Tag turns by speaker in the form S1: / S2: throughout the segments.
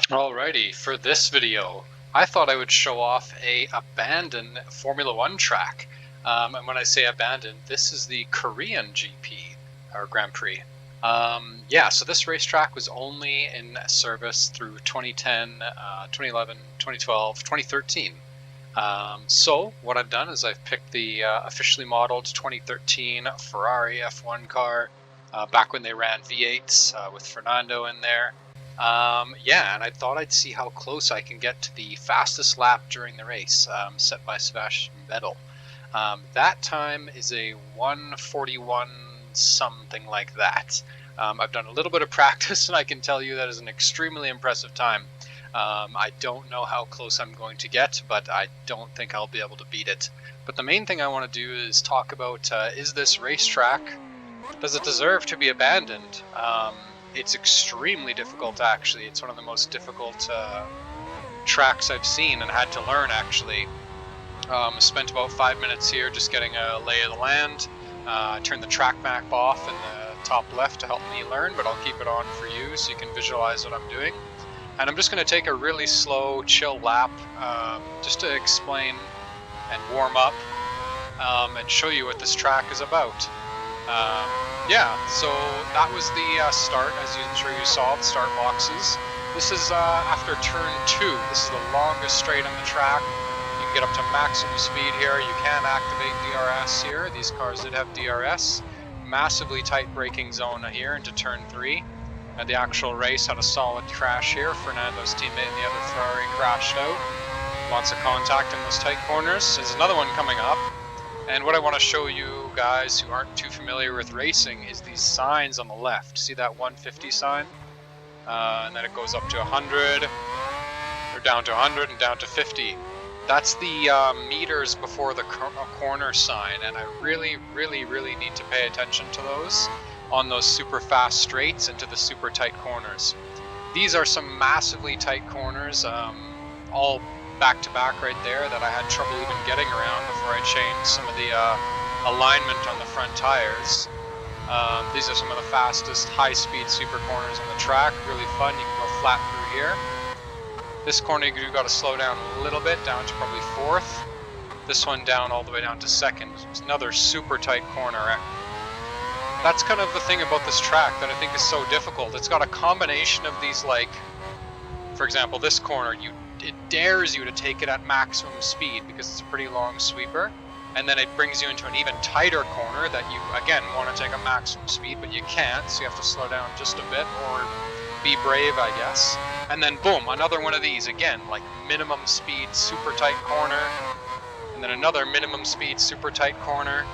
S1: Alrighty, for this video, I thought I would show off a abandoned Formula One track. And when I say abandoned, this is the Korean GP, or Grand Prix. Yeah, so this racetrack was only in service through 2010, 2011, 2012, 2013. So what I've done is I've picked the officially modeled 2013 Ferrari F1 car, back when they ran V8s with Fernando in there. Yeah, and I thought I'd see how close I can get to the fastest lap during the race, set by Sebastian Vettel. That time is a 1:41 something like that. I've done a little bit of practice and I can tell you that is an extremely impressive time. I don't know how close I'm going to get, but I don't think I'll be able to beat it. But the main thing I want to do is talk about, is this racetrack, does it deserve to be abandoned? It's extremely difficult, actually. It's one of the most difficult tracks I've seen and had to learn, actually. Spent about 5 minutes here just getting a lay of the land. Turned the track map off in the top left to help me learn, but I'll keep it on for you so you can visualize what I'm doing. And I'm just going to take a really slow, chill lap just to explain and warm up and show you what this track is about. Yeah, so that was the start, as I'm sure you saw, the start boxes. This is after turn 2. This is the longest straight on the track. You can get up to maximum speed here. You can activate DRS here. These cars did have DRS. Massively tight braking zone here into turn 3. And the actual race had a solid crash here. Fernando's teammate and the other Ferrari crashed out. Lots of contact in those tight corners. There's another one coming up. And what I want to show you guys who aren't too familiar with racing is these signs on the left. See that 150 sign? And then it goes up to 100, or down to 100 and down to 50. That's the meters before the corner sign, and I really need to pay attention to those on those super fast straights into the super tight corners. These are some massively tight corners, all back to back right there, that I had trouble even getting around before I changed some of the alignment on the front tires. These are some of the fastest high-speed super corners on the track. Really fun. You can go flat through here. This corner you got to slow down a little bit, down to probably 4th. This one down all the way down to 2nd. It's another super tight corner. That's kind of the thing about this track that I think is so difficult. It's got a combination of these, like, for example, this corner, it dares you to take it at maximum speed because it's a pretty long sweeper, and then it brings you into an even tighter corner that you again want to take a maximum speed, but you can't, so you have to slow down just a bit or be brave, I guess. And then boom, another one of these, again, like minimum speed super tight corner, and then another minimum speed super tight corner,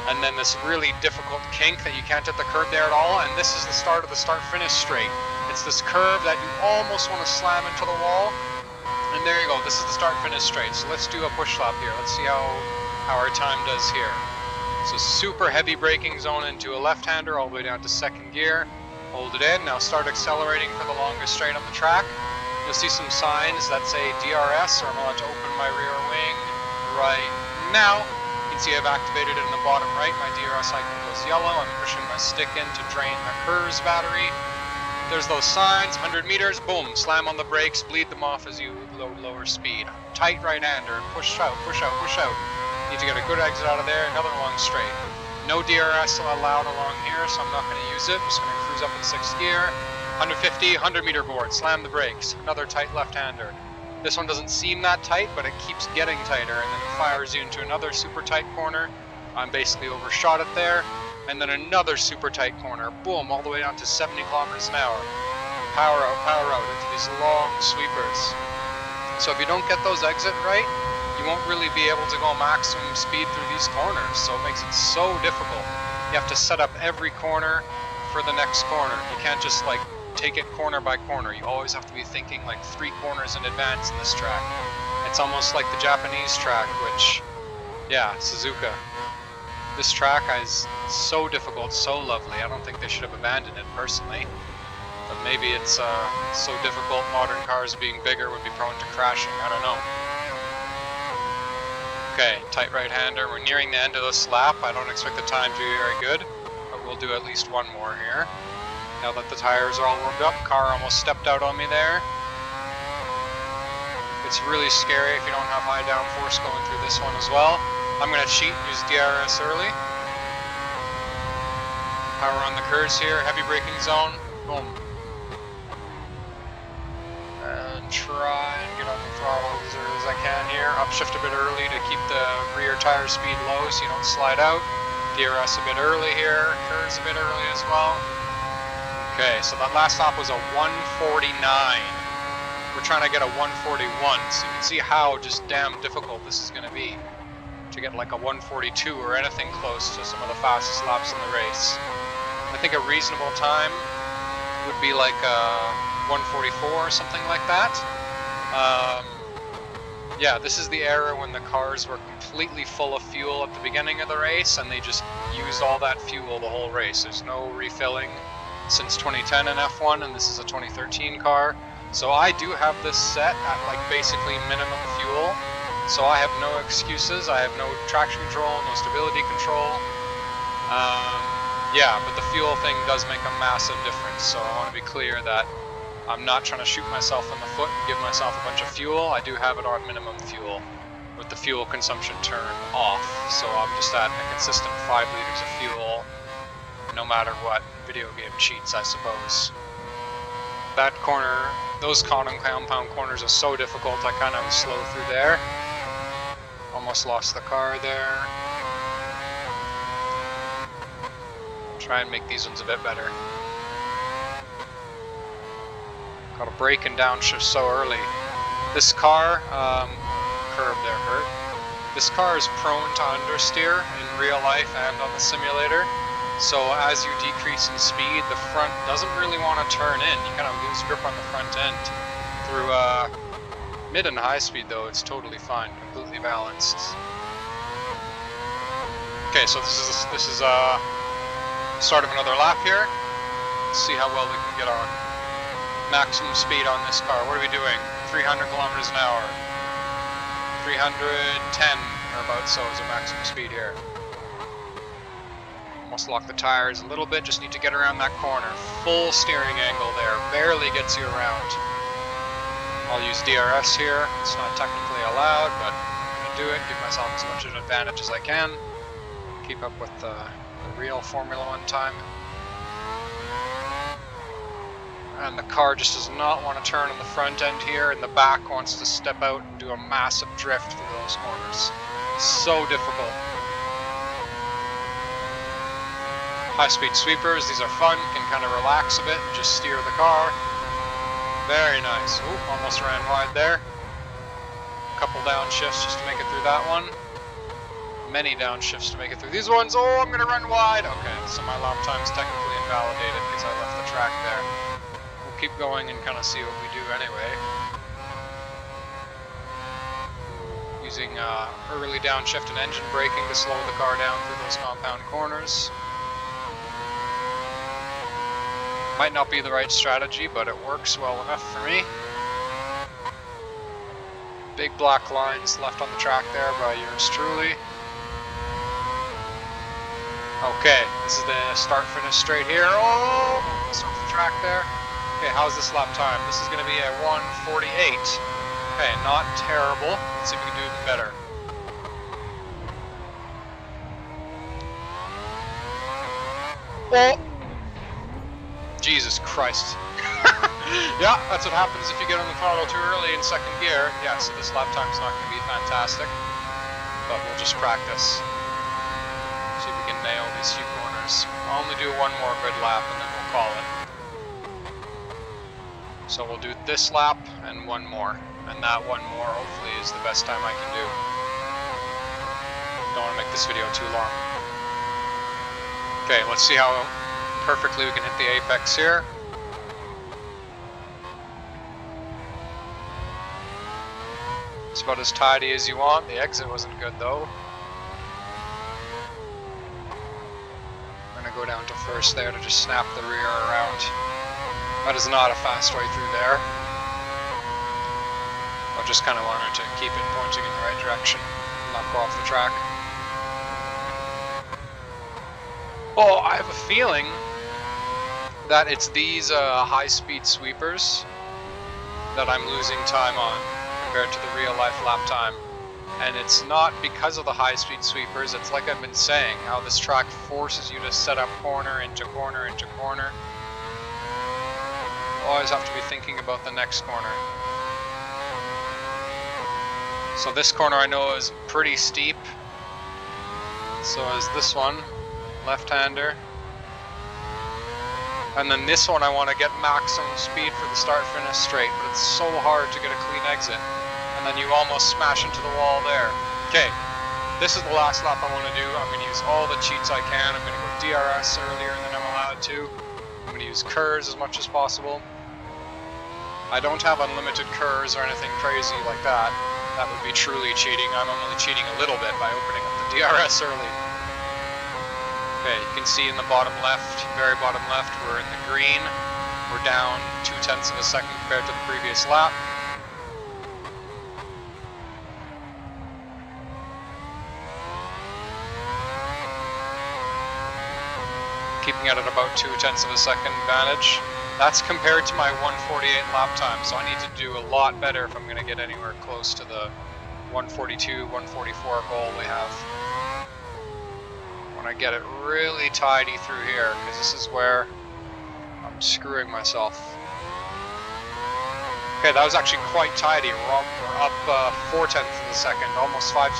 S1: and then this really difficult kink that you can't hit the curb there at all. And this is the start of the start-finish straight. It's this curve that you almost want to slam into the wall. And there you go, this is the start-finish straight. So let's do a push lap here. Let's see how our time does here. So super heavy braking zone into a left-hander all the way down to 2nd gear. Hold it in, now start accelerating for the longest straight on the track. You'll see some signs that say DRS, or I'm allowed to open my rear wing right now. You can see I've activated it in the bottom right. My DRS icon goes yellow. I'm pushing my stick in to drain the KERS battery. There's those signs, 100 meters, boom, slam on the brakes, bleed them off as you load lower speed. Tight right-hander, push out, push out, push out. Need to get a good exit out of there, another long straight. No DRS allowed along here, so I'm not going to use it. I'm just going to cruise up in 6th gear. 150, 100 meter board, slam the brakes. Another tight left-hander. This one doesn't seem that tight, but it keeps getting tighter, and then it fires you into another super tight corner. I'm basically overshot it there. And then another super tight corner, boom, all the way down to 70 kilometers an hour. Power out into these long sweepers. So if you don't get those exit right, you won't really be able to go maximum speed through these corners, so it makes it so difficult. You have to set up every corner for the next corner. You can't just like take it corner by corner. You always have to be thinking like 3 corners in advance in this track. It's almost like the Japanese track, which, yeah, Suzuka. This track is so difficult, so lovely. I don't think they should have abandoned it personally. But maybe it's so difficult, modern cars being bigger would be prone to crashing. I don't know. Okay, tight right-hander. We're nearing the end of this lap. I don't expect the time to be very good, but we'll do at least one more here. Now that the tires are all warmed up, car almost stepped out on me there. It's really scary if you don't have high downforce going through this one as well. I'm going to cheat and use DRS early. Power on the curves here, heavy braking zone, boom. And try and get on the throttle as early as I can here. Upshift a bit early to keep the rear tire speed low so you don't slide out. DRS a bit early here, curves a bit early as well. Okay, so that last lap was a 149. We're trying to get a 141, so you can see how just damn difficult this is going to be to get like a 142 or anything close to some of the fastest laps in the race. I think a reasonable time would be like a 144 or something like that. Yeah, this is the era when the cars were completely full of fuel at the beginning of the race and they just used all that fuel the whole race. There's no refilling since 2010 in F1, and this is a 2013 car. So I do have this set at like basically minimum fuel. So I have no excuses. I have no traction control, no stability control. Yeah, but the fuel thing does make a massive difference. So I want to be clear that I'm not trying to shoot myself in the foot and give myself a bunch of fuel. I do have it on minimum fuel with the fuel consumption turned off. So I'm just at a consistent 5 liters of fuel no matter what. Video game cheats, I suppose. That corner, those compound corners are so difficult. I kind of slow through there. Almost lost the car there. Try and make these ones a bit better. Got to brake and downshift so early. This car, curb there hurt. This car is prone to understeer in real life and on the simulator. So as you decrease in speed, the front doesn't really want to turn in. You kind of lose grip on the front end. Through mid and high speed though, it's totally fine, completely balanced. Okay, so this is start of another lap here. Let's see how well we can get on maximum speed on this car. What are we doing? 300 kilometers an hour. 310 or about so is a maximum speed here. Almost lock the tires a little bit, just need to get around that corner. Full steering angle there, barely gets you around. I'll use DRS here, it's not technically allowed, but I'm going to do it, give myself as much of an advantage as I can. Keep up with the real Formula 1 time. And the car just does not want to turn on the front end here, and the back wants to step out and do a massive drift through those corners. So difficult. High-speed sweepers, these are fun, can kind of relax a bit and just steer the car. Very nice. Ooh, almost ran wide there. Couple downshifts just to make it through that one. Many downshifts to make it through these ones. Oh, I'm going to run wide. Okay, so my lap time's technically invalidated because I left the track there. We'll keep going and kind of see what we do anyway. Using early downshift and engine braking to slow the car down through those compound corners. Might not be the right strategy, but it works well enough for me. Big black lines left on the track there by yours truly. Okay, this is the start-finish straight here. Oh, almost off the track there. Okay, how's this lap time? This is going to be a 1:48. Okay, not terrible. Let's see if we can do even better. Oh! Jesus Christ. Yeah, that's what happens if you get on the throttle too early in second gear. Yeah, so this lap time's not going to be fantastic, but we'll just practice. See if we can nail these few corners. I'll only do one more good lap and then we'll call it. So we'll do this lap and one more, and that one more hopefully is the best time I can do. Don't want to make this video too long. Okay, let's see how perfectly we can hit the apex here. It's about as tidy as you want. The exit wasn't good though. I'm gonna go down to first there to just snap the rear around. That is not a fast way through there. I just kind of wanted to keep it pointing in the right direction, not go off the track. Oh, I have a feeling that it's these high-speed sweepers that I'm losing time on compared to the real-life lap time. And it's not because of the high-speed sweepers, it's like I've been saying, how this track forces you to set up corner into corner into corner. Always have to be thinking about the next corner. So this corner I know is pretty steep. So is this one, left-hander. And then this one I want to get maximum speed for the start-finish straight, but it's so hard to get a clean exit. And then you almost smash into the wall there. Okay, this is the last lap I want to do. I'm going to use all the cheats I can. I'm going to go DRS earlier than I'm allowed to. I'm going to use KERS as much as possible. I don't have unlimited KERS or anything crazy like that. That would be truly cheating. I'm only cheating a little bit by opening up the DRS early. Okay, you can see in the bottom left, very bottom left, we're in the green. We're down 0.2 of a second compared to the previous lap. Keeping it at about 0.2 of a second advantage. That's compared to my 1:48 lap time, so I need to do a lot better if I'm going to get anywhere close to the 1:42, 1:44 goal we have. When I get it really tidy through here, because this is where I'm screwing myself. Okay, that was actually quite tidy. We're up 0.4 of a second, almost 0.5.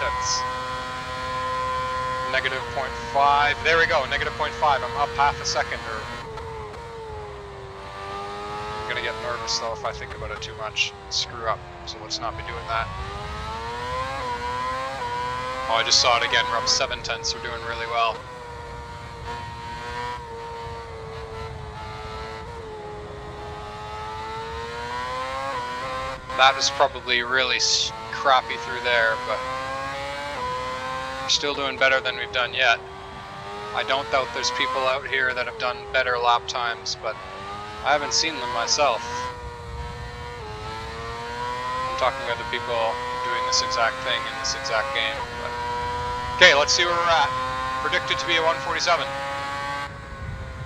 S1: Negative 0.5. There we go, negative 0.5. I'm up half a second. I'm gonna get nervous though if I think about it too much. Screw up. So let's not be doing that. Oh, I just saw it again. We're up 0.7. We're doing really well. That is probably really crappy through there, but we're still doing better than we've done yet. I don't doubt there's people out here that have done better lap times, but I haven't seen them myself. I'm talking about the people doing this exact thing in this exact game. But okay, let's see where we're at. Predicted to be a 1:47.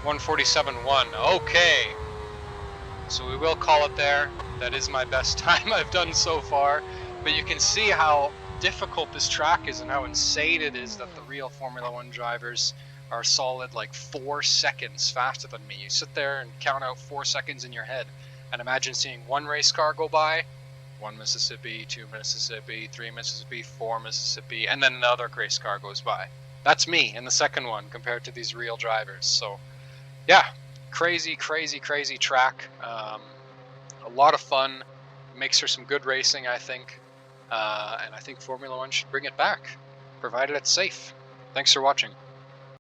S1: 1:47.1. Okay. So we will call it there. That is my best time I've done so far. But you can see how difficult this track is and how insane it is that the real Formula 1 drivers are solid like 4 seconds faster than me. You sit there and count out 4 seconds in your head and imagine seeing one race car go by, 1 Mississippi, 2 Mississippi, 3 Mississippi, 4 Mississippi, and then another race car goes by. That's me in the second one compared to these real drivers. So yeah, crazy, crazy, crazy track. A lot of fun. Makes for some good racing, I think. And I think Formula 1 should bring it back, provided it's safe. Thanks for watching.